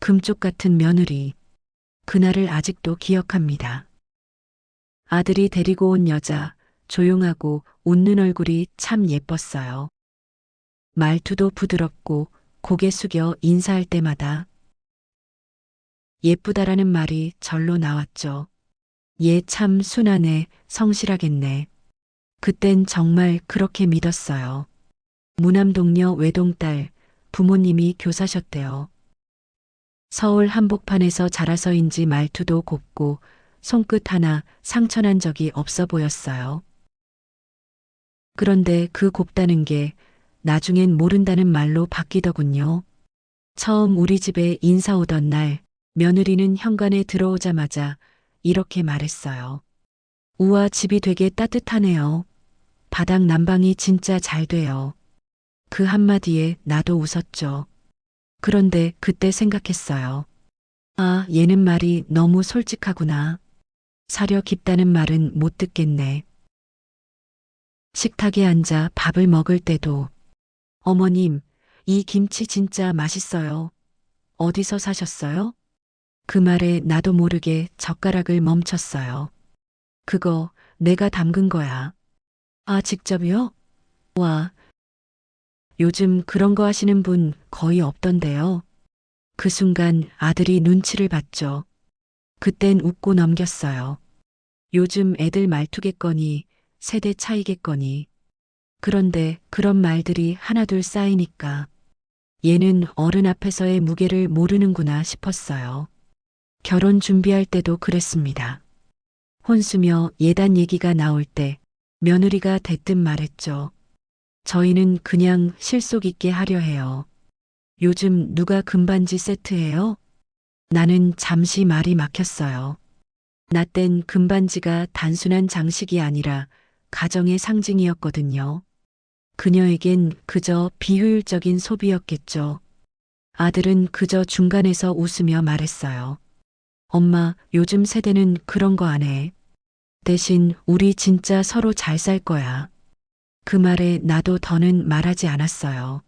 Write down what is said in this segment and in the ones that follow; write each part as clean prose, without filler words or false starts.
금쪽 같은 며느리. 그날을 아직도 기억합니다. 아들이 데리고 온 여자, 조용하고 웃는 얼굴이 참 예뻤어요. 말투도 부드럽고 고개 숙여 인사할 때마다 예쁘다라는 말이 절로 나왔죠. 얘 참 순하네, 성실하겠네. 그땐 정말 그렇게 믿었어요. 무남동녀 외동딸, 부모님이 교사셨대요. 서울 한복판에서 자라서인지 말투도 곱고 손끝 하나 상처난 적이 없어 보였어요. 그런데 그 곱다는 게 나중엔 모른다는 말로 바뀌더군요. 처음 우리 집에 인사 오던 날 며느리는 현관에 들어오자마자 이렇게 말했어요. 우와, 집이 되게 따뜻하네요. 바닥 난방이 진짜 잘 돼요. 그 한마디에 나도 웃었죠. 그런데 그때 생각했어요. 아, 얘는 말이 너무 솔직하구나. 사려 깊다는 말은 못 듣겠네. 식탁에 앉아 밥을 먹을 때도 어머님, 이 김치 진짜 맛있어요. 어디서 사셨어요? 그 말에 나도 모르게 젓가락을 멈췄어요. 그거 내가 담근 거야. 아, 직접요? 와, 요즘 그런 거 하시는 분 거의 없던데요. 그 순간 아들이 눈치를 봤죠. 그땐 웃고 넘겼어요. 요즘 애들 말투겠거니, 세대 차이겠거니. 그런데 그런 말들이 하나둘 쌓이니까 얘는 어른 앞에서의 무게를 모르는구나 싶었어요. 결혼 준비할 때도 그랬습니다. 혼수며 예단 얘기가 나올 때 며느리가 대뜸 말했죠. 저희는 그냥 실속 있게 하려 해요. 요즘 누가 금반지 세트해요? 나는 잠시 말이 막혔어요. 나 땐 금반지가 단순한 장식이 아니라 가정의 상징이었거든요. 그녀에겐 그저 비효율적인 소비였겠죠. 아들은 그저 중간에서 웃으며 말했어요. 엄마, 요즘 세대는 그런 거 안 해. 대신 우리 진짜 서로 잘 살 거야. 그 말에 나도 더는 말하지 않았어요.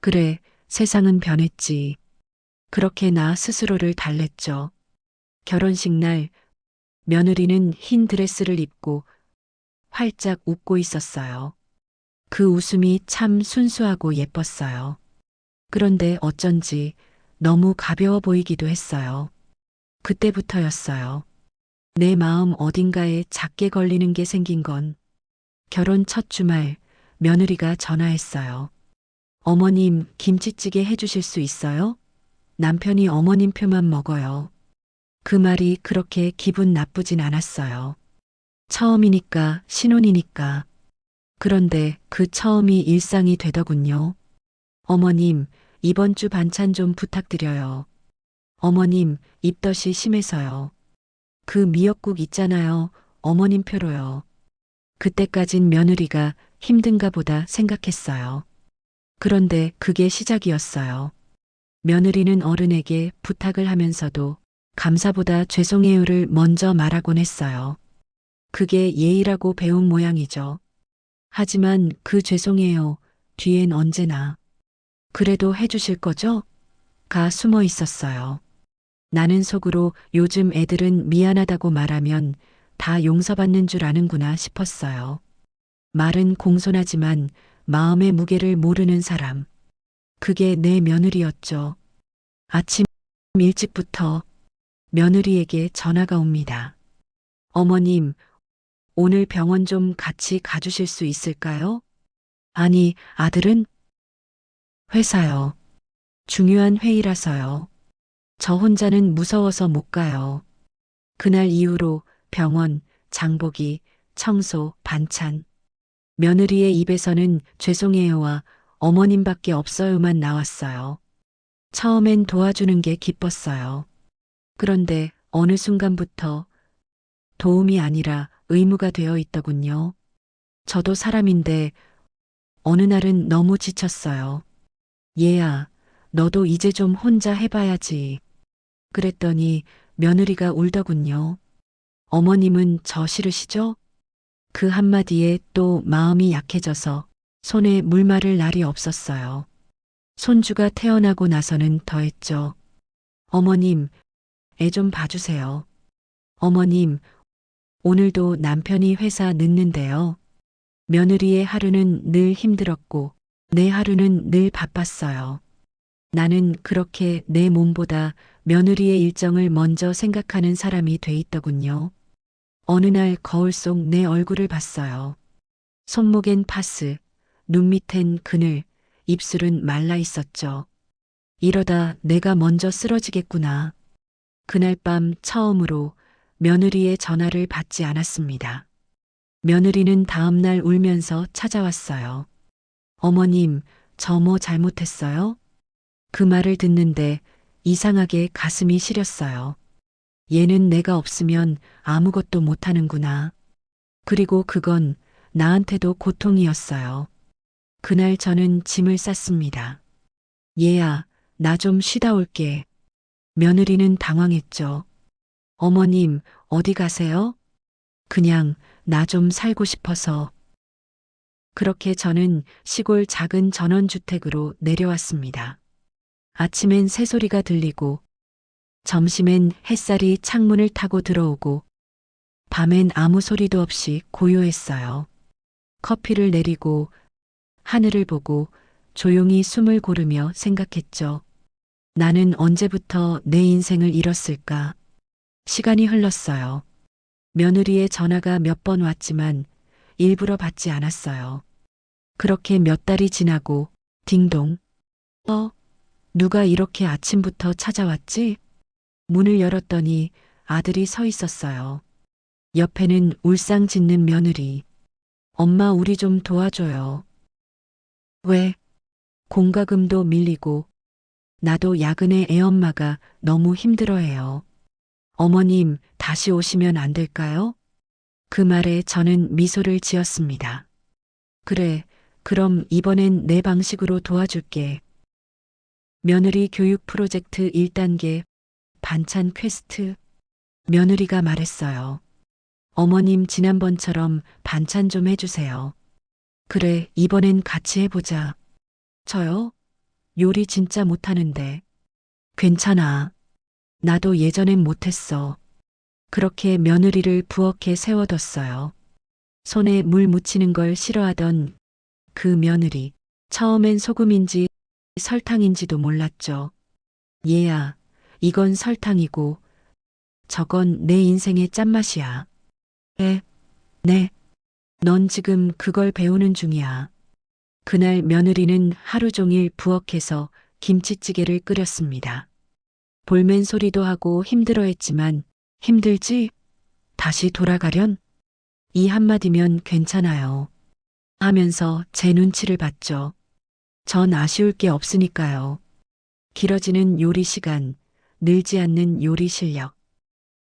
그래, 세상은 변했지. 그렇게 나 스스로를 달랬죠. 결혼식 날 며느리는 흰 드레스를 입고 활짝 웃고 있었어요. 그 웃음이 참 순수하고 예뻤어요. 그런데 어쩐지 너무 가벼워 보이기도 했어요. 그때부터였어요. 내 마음 어딘가에 작게 걸리는 게 생긴 건 결혼 첫 주말 며느리가 전화했어요. 어머님, 김치찌개 해주실 수 있어요? 남편이 어머님 표만 먹어요. 그 말이 그렇게 기분 나쁘진 않았어요. 처음이니까, 신혼이니까. 그런데 그 처음이 일상이 되더군요. 어머님, 이번 주 반찬 좀 부탁드려요. 어머님, 입덧이 심해서요. 그 미역국 있잖아요. 어머님 표로요. 그때까진 며느리가 힘든가 보다 생각했어요. 그런데 그게 시작이었어요. 며느리는 어른에게 부탁을 하면서도 감사보다 죄송해요를 먼저 말하곤 했어요. 그게 예의라고 배운 모양이죠. 하지만 그 죄송해요 뒤엔 언제나 그래도 해주실 거죠? 가 숨어 있었어요. 나는 속으로 요즘 애들은 미안하다고 말하면 다 용서받는 줄 아는구나 싶었어요. 말은 공손하지만 마음의 무게를 모르는 사람. 그게 내 며느리였죠. 아침 일찍부터 며느리에게 전화가 옵니다. 어머님, 오늘 병원 좀 같이 가주실 수 있을까요? 아니, 아들은? 회사요. 중요한 회의라서요. 저 혼자는 무서워서 못 가요. 그날 이후로 병원, 장보기, 청소, 반찬. 며느리의 입에서는 죄송해요와 어머님밖에 없어요만 나왔어요. 처음엔 도와주는 게 기뻤어요. 그런데 어느 순간부터 도움이 아니라 의무가 되어 있더군요. 저도 사람인데 어느 날은 너무 지쳤어요. 얘야, 너도 이제 좀 혼자 해봐야지. 그랬더니 며느리가 울더군요. 어머님은 저 싫으시죠? 그 한마디에 또 마음이 약해져서 손에 물 마를 날이 없었어요. 손주가 태어나고 나서는 더했죠. 어머님, 애 좀 봐주세요. 어머님, 오늘도 남편이 회사 늦는데요. 며느리의 하루는 늘 힘들었고 내 하루는 늘 바빴어요. 나는 그렇게 내 몸보다 며느리의 일정을 먼저 생각하는 사람이 돼 있더군요. 어느 날 거울 속 내 얼굴을 봤어요. 손목엔 파스, 눈 밑엔 그늘, 입술은 말라 있었죠. 이러다 내가 먼저 쓰러지겠구나. 그날 밤 처음으로 며느리의 전화를 받지 않았습니다. 며느리는 다음날 울면서 찾아왔어요. 어머님, 저 뭐 잘못했어요? 그 말을 듣는데 이상하게 가슴이 시렸어요. 얘는 내가 없으면 아무것도 못하는구나. 그리고 그건 나한테도 고통이었어요. 그날 저는 짐을 쌌습니다. 얘야, 나 좀 쉬다 올게. 며느리는 당황했죠. 어머님, 어디 가세요? 그냥 나 좀 살고 싶어서. 그렇게 저는 시골 작은 전원주택으로 내려왔습니다. 아침엔 새소리가 들리고, 점심엔 햇살이 창문을 타고 들어오고, 밤엔 아무 소리도 없이 고요했어요. 커피를 내리고, 하늘을 보고, 조용히 숨을 고르며 생각했죠. 나는 언제부터 내 인생을 잃었을까? 시간이 흘렀어요. 며느리의 전화가 몇 번 왔지만 일부러 받지 않았어요. 그렇게 몇 달이 지나고 딩동. 누가 이렇게 아침부터 찾아왔지? 문을 열었더니 아들이 서 있었어요. 옆에는 울상 짓는 며느리. 엄마, 우리 좀 도와줘요. 왜? 공과금도 밀리고 나도 야근에 애엄마가 너무 힘들어해요. 어머님, 다시 오시면 안 될까요? 그 말에 저는 미소를 지었습니다. 그래, 그럼 이번엔 내 방식으로 도와줄게. 며느리 교육 프로젝트 1단계 반찬 퀘스트. 며느리가 말했어요. 어머님, 지난번처럼 반찬 좀 해주세요. 그래, 이번엔 같이 해보자. 저요? 요리 진짜 못하는데. 괜찮아. 나도 예전엔 못했어. 그렇게 며느리를 부엌에 세워뒀어요. 손에 물 묻히는 걸 싫어하던 그 며느리. 처음엔 소금인지 설탕인지도 몰랐죠. 얘야, 이건 설탕이고 저건 내 인생의 짠맛이야. 네. 넌 지금 그걸 배우는 중이야. 그날 며느리는 하루 종일 부엌에서 김치찌개를 끓였습니다. 볼멘 소리도 하고 힘들어했지만 힘들지? 다시 돌아가련? 이 한마디면 괜찮아요. 하면서 제 눈치를 봤죠. 전 아쉬울 게 없으니까요. 길어지는 요리 시간, 늘지 않는 요리 실력.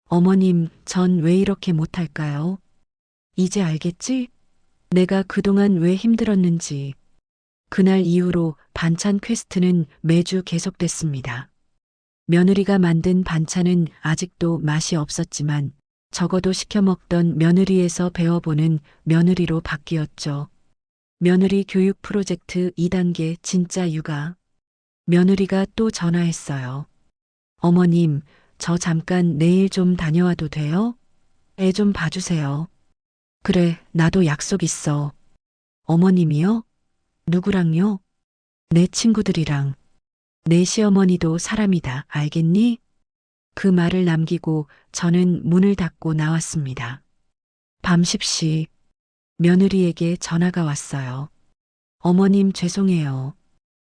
어머님, 전 왜 이렇게 못할까요? 이제 알겠지? 내가 그동안 왜 힘들었는지. 그날 이후로 반찬 퀘스트는 매주 계속됐습니다. 며느리가 만든 반찬은 아직도 맛이 없었지만 적어도 시켜 먹던 며느리에서 배워보는 며느리로 바뀌었죠. 며느리 교육 프로젝트 2단계 진짜 육아. 며느리가 또 전화했어요. 어머님, 저 잠깐 내일 좀 다녀와도 돼요? 애 좀 봐주세요. 그래, 나도 약속 있어. 어머님이요? 누구랑요? 내 친구들이랑. 내 시어머니도 사람이다, 알겠니? 그 말을 남기고 저는 문을 닫고 나왔습니다. 밤 10시 며느리에게 전화가 왔어요. 어머님, 죄송해요.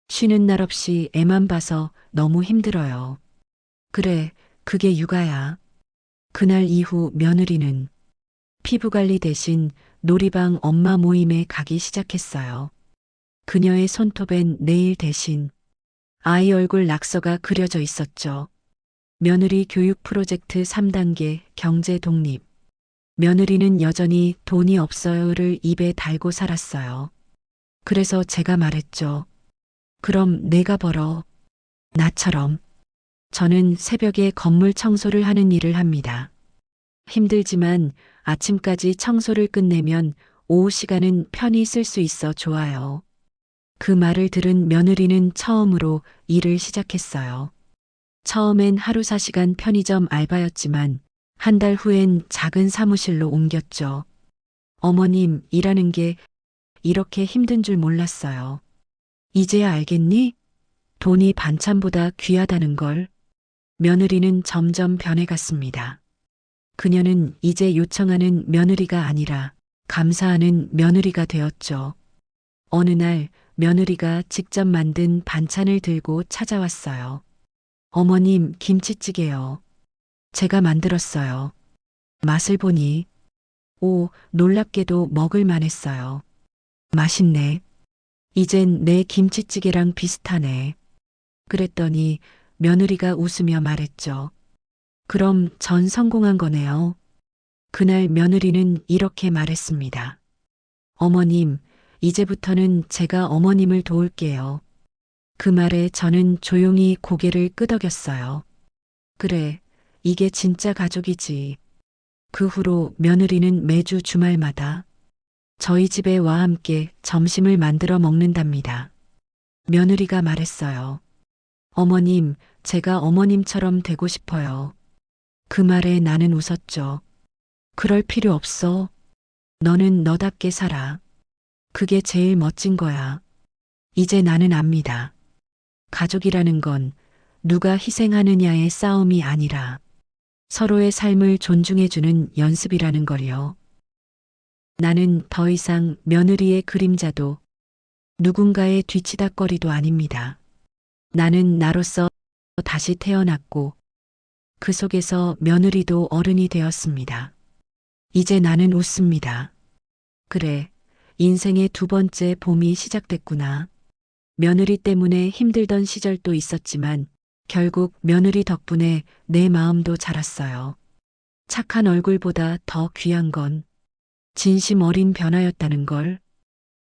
쉬는 날 없이 애만 봐서 너무 힘들어요. 그래, 그게 육아야. 그날 이후 며느리는 피부관리 대신 놀이방 엄마 모임에 가기 시작했어요. 그녀의 손톱엔 네일 대신 아이 얼굴 낙서가 그려져 있었죠. 며느리 교육 프로젝트 3단계 경제 독립. 며느리는 여전히 돈이 없어요를 입에 달고 살았어요. 그래서 제가 말했죠. 그럼 내가 벌어. 나처럼. 저는 새벽에 건물 청소를 하는 일을 합니다. 힘들지만 아침까지 청소를 끝내면 오후 시간은 편히 쓸 수 있어 좋아요. 그 말을 들은 며느리는 처음으로 일을 시작했어요. 처음엔 하루 4시간 편의점 알바였지만 한 달 후엔 작은 사무실로 옮겼죠. 어머님, 일하는 게 이렇게 힘든 줄 몰랐어요. 이제야 알겠니? 돈이 반찬보다 귀하다는 걸. 며느리는 점점 변해갔습니다. 그녀는 이제 요청하는 며느리가 아니라 감사하는 며느리가 되었죠. 어느 날 며느리가 직접 만든 반찬을 들고 찾아왔어요. 어머님, 김치찌개요. 제가 만들었어요. 맛을 보니, 오, 놀랍게도 먹을 만했어요. 맛있네. 이젠 내 김치찌개랑 비슷하네. 그랬더니 며느리가 웃으며 말했죠. 그럼 전 성공한 거네요. 그날 며느리는 이렇게 말했습니다. 어머님, 이제부터는 제가 어머님을 도울게요. 그 말에 저는 조용히 고개를 끄덕였어요. 그래, 이게 진짜 가족이지. 그 후로 며느리는 매주 주말마다 저희 집에 와 함께 점심을 만들어 먹는답니다. 며느리가 말했어요. 어머님, 제가 어머님처럼 되고 싶어요. 그 말에 나는 웃었죠. 그럴 필요 없어. 너는 너답게 살아. 그게 제일 멋진 거야. 이제 나는 압니다. 가족이라는 건 누가 희생하느냐의 싸움이 아니라 서로의 삶을 존중해주는 연습이라는 걸요. 나는 더 이상 며느리의 그림자도 누군가의 뒤치다꺼리도 아닙니다. 나는 나로서 다시 태어났고 그 속에서 며느리도 어른이 되었습니다. 이제 나는 웃습니다. 그래, 인생의 두 번째 봄이 시작됐구나. 며느리 때문에 힘들던 시절도 있었지만 결국 며느리 덕분에 내 마음도 자랐어요. 착한 얼굴보다 더 귀한 건 진심 어린 변화였다는 걸.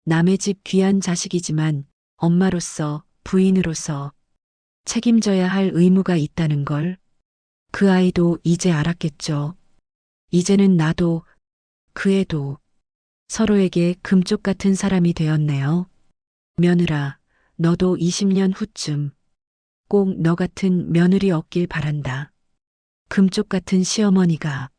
남의 집 귀한 자식이지만 엄마로서, 부인으로서 책임져야 할 의무가 있다는 걸. 그 아이도 이제 알았겠죠. 이제는 나도, 그 애도 서로에게 금쪽 같은 사람이 되었네요. 며느라, 너도 20년 후쯤 꼭 너 같은 며느리 얻길 바란다. 금쪽 같은 시어머니가